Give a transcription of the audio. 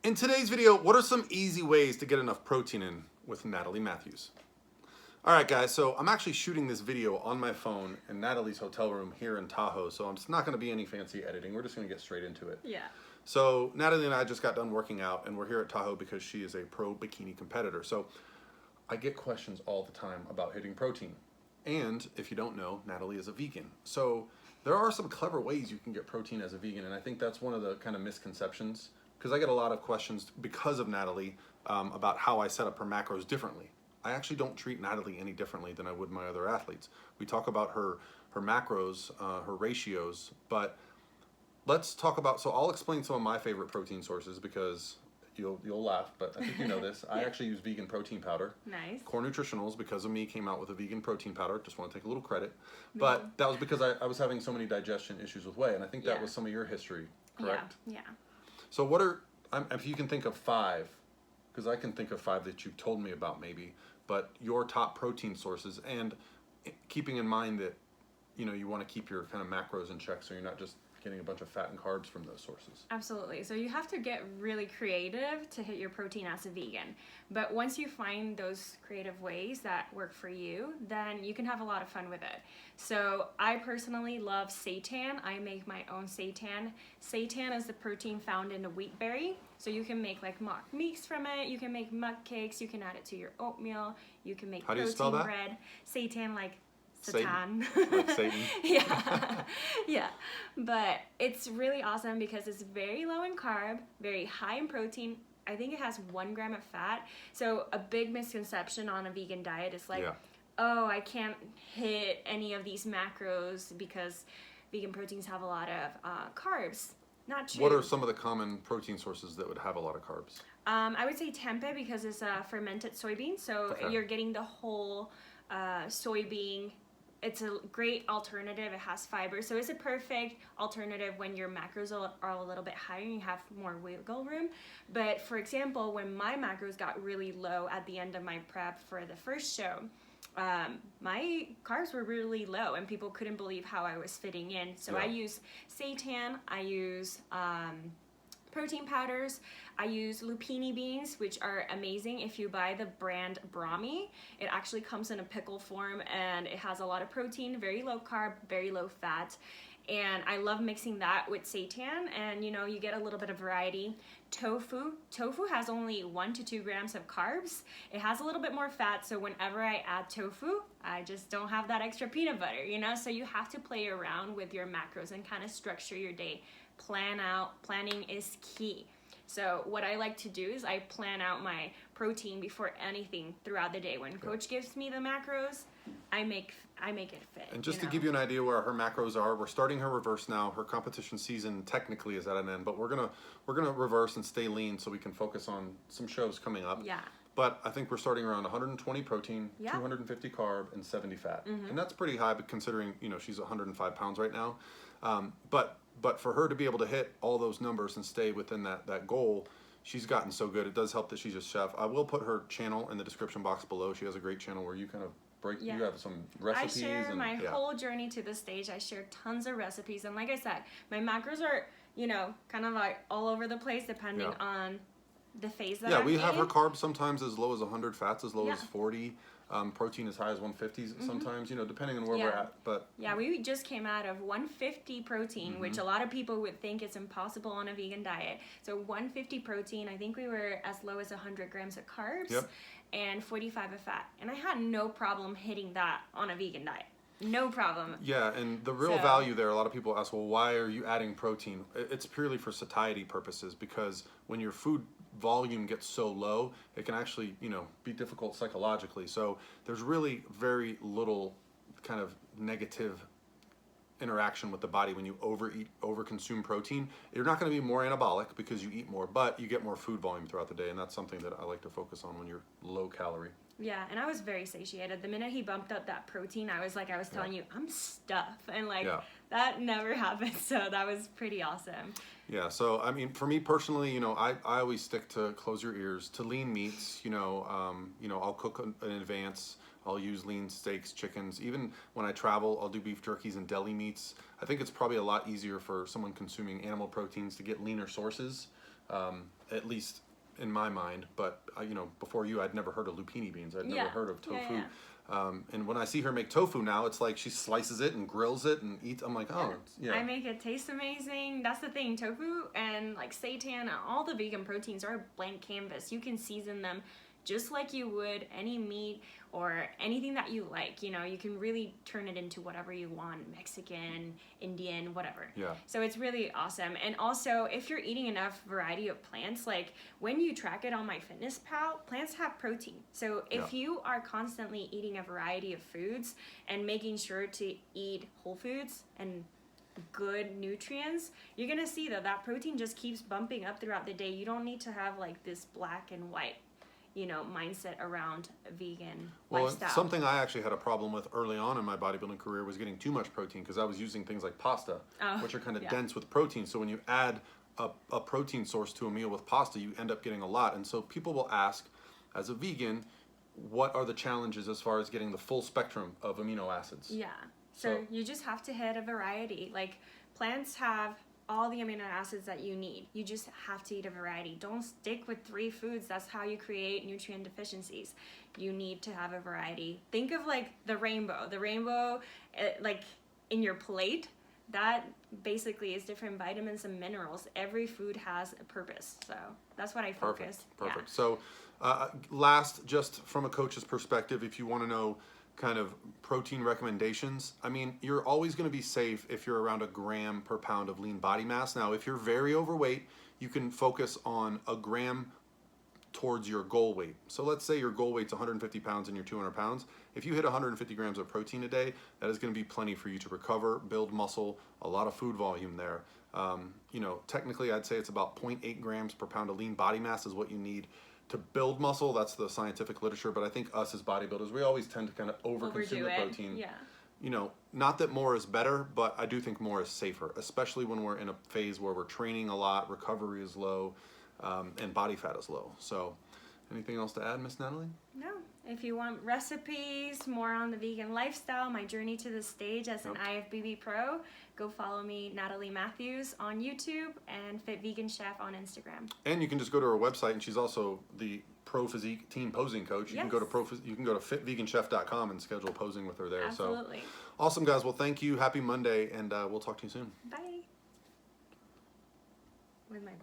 In today's video, what are some easy ways to get enough protein in with Natalie Matthews? All right, guys, so I'm actually shooting this video on my phone in Natalie's hotel room here in Tahoe, so it's not gonna be any fancy editing. We're just gonna get straight into it. Yeah. So Natalie and I just got done working out, and we're here at Tahoe because she is a pro bikini competitor. So I get questions all the time about hitting protein. And if you don't know, Natalie is a vegan. So there are some clever ways you can get protein as a vegan, and I think that's one of the kind of misconceptions, because I get a lot of questions because of Natalie about how I set up her macros differently. I actually don't treat Natalie any differently than I would my other athletes. We talk about her macros, her ratios, but let's talk about, so I'll explain some of my favorite protein sources because you'll laugh, but I think you know this. I actually use vegan protein powder. Nice. Core Nutritionals, because of me, came out with a vegan protein powder. Just want to take a little credit. But that was because I was having so many digestion issues with whey, and I think that was some of your history, correct? Yeah. So what are, if you can think of 5, because I can think of 5 that you've told me about maybe, but your top protein sources, and keeping in mind that, you know, you want to keep your kind of macros in check so you're not just getting a bunch of fat and carbs from those sources. Absolutely. So you have to get really creative to hit your protein as a vegan. But once you find those creative ways that work for you, then you can have a lot of fun with it. So I personally love seitan. I make my own seitan. Seitan is the protein found in the wheat berry. So you can make like mock meats from it. You can make mug cakes. You can add it to your oatmeal. You can make protein bread. Seitan, like Satan. Like Satan. Yeah. But it's really awesome because it's very low in carb, very high in protein. I think it has 1 gram of fat. So a big misconception on a vegan diet is like, oh, I can't hit any of these macros because vegan proteins have a lot of carbs. Not true. What are some of the common protein sources that would have a lot of carbs? I would say tempeh because it's a fermented soybean. So you're getting the whole soybean. It's a great alternative. It has fiber. So it's a perfect alternative when your macros are a little bit higher and you have more wiggle room. But for example, when my macros got really low at the end of my prep for the first show, my carbs were really low and people couldn't believe how I was fitting in. So I use seitan, I use protein powders. I use lupini beans, which are amazing. If you buy the brand Brahmi, it actually comes in a pickle form and it has a lot of protein, very low carb, very low fat. And I love mixing that with seitan, and you know, you get a little bit of variety. Tofu has only 1 to 2 grams of carbs. It has a little bit more fat, so whenever I add tofu, I just don't have that extra peanut butter, you know? So you have to play around with your macros and kind of structure your day. Planning is key. So what I like to do is I plan out my protein before anything throughout the day. When coach gives me the macros, I make it fit. And just to give you an idea where her macros are, we're starting her reverse now. Her competition season technically is at an end, but we're gonna reverse and stay lean so we can focus on some shows coming up. Yeah. But I think we're starting around 120 protein, 250 carb, and 70 fat. And that's pretty high, but considering, you know, she's 105 pounds right now. But for her to be able to hit all those numbers and stay within that goal, she's gotten so good. It does help that she's a chef. I will put her channel in the description box below. She has a great channel where you kind of you have some recipes. I share my whole journey to this stage. I share tons of recipes. And like I said, my macros are, you know, kind of like all over the place depending on the phase that I'm we in. have her carbs sometimes as low as 100, fats as low as 40. Protein as high as 150 sometimes, you know, depending on where we're at. But we just came out of 150 protein, which a lot of people would think it's impossible on a vegan diet. So 150 protein, I think we were as low as 100 grams of carbs and 45 of fat. And I had no problem hitting that on a vegan diet. No problem. Yeah, and the real value there, a lot of people ask, well, why are you adding protein? It's purely for satiety purposes, because when your food volume gets so low, it can actually, you know, be difficult psychologically. So there's really very little kind of negative interaction with the body when you overconsume protein. You're not going to be more anabolic because you eat more, but you get more food volume throughout the day, and that's something that I like to focus on when you're low calorie. Yeah, and I was very satiated. The minute he bumped up that protein, I was like, I was telling you, I'm stuffed. And like, that never happened. So that was pretty awesome. Yeah, so I mean, for me personally, you know, I always stick to, close your ears, to lean meats. You know, I'll cook in advance. I'll use lean steaks, chickens. Even when I travel, I'll do beef jerkies and deli meats. I think it's probably a lot easier for someone consuming animal proteins to get leaner sources. at least in my mind. But you know, before you, I'd never heard of lupini beans. I'd never heard of tofu. And when I see her make tofu now, it's like she slices it and grills it and eats. I'm like, oh, yeah. I make it taste amazing. That's the thing. Tofu and like seitan, all the vegan proteins are a blank canvas. You can season them just like you would any meat or anything that you like. You know, you can really turn it into whatever you want, Mexican, Indian, whatever. Yeah. So it's really awesome. And also, if you're eating enough variety of plants, like when you track it on MyFitnessPal, plants have protein. So if you are constantly eating a variety of foods and making sure to eat whole foods and good nutrients, you're gonna see that protein just keeps bumping up throughout the day. You don't need to have like this black and white, you know, mindset around a vegan lifestyle. Something I actually had a problem with early on in my bodybuilding career was getting too much protein, because I was using things like pasta, which are kind of dense with protein. So when you add a protein source to a meal with pasta, you end up getting a lot. And so people will ask, as a vegan, what are the challenges as far as getting the full spectrum of amino acids? Yeah. So you just have to hit a variety. Like plants have all the amino acids that you need. You just have to eat a variety. Don't stick with 3 foods. That's how you create nutrient deficiencies. You need to have a variety. Think of like the rainbow. The rainbow, like in your plate, that basically is different vitamins and minerals. Every food has a purpose. So that's what I focus. Perfect. Yeah. So last, just from a coach's perspective, if you want to know kind of protein recommendations, I mean, you're always going to be safe if you're around 1 gram per pound of lean body mass. Now, if you're very overweight, you can focus on 1 gram towards your goal weight. So let's say your goal weight's 150 pounds and you're 200 pounds. If you hit 150 grams of protein a day, that is going to be plenty for you to recover, build muscle, a lot of food volume there. You know, technically I'd say it's about 0.8 grams per pound of lean body mass is what you need to build muscle. That's the scientific literature, but I think us as bodybuilders, we always tend to kind of overconsume the protein. Yeah. You know, not that more is better, but I do think more is safer, especially when we're in a phase where we're training a lot, recovery is low, and body fat is low. So anything else to add, Miss Natalie? No. If you want recipes, more on the vegan lifestyle, my journey to the stage as an IFBB pro, go follow me, Natalie Matthews, on YouTube, and Fit Vegan Chef on Instagram. And you can just go to her website, and she's also the Pro Physique team posing coach. You can go to fitveganchef.com and schedule posing with her there. Absolutely. So awesome, guys. Well, thank you. Happy Monday, and we'll talk to you soon. Bye. With my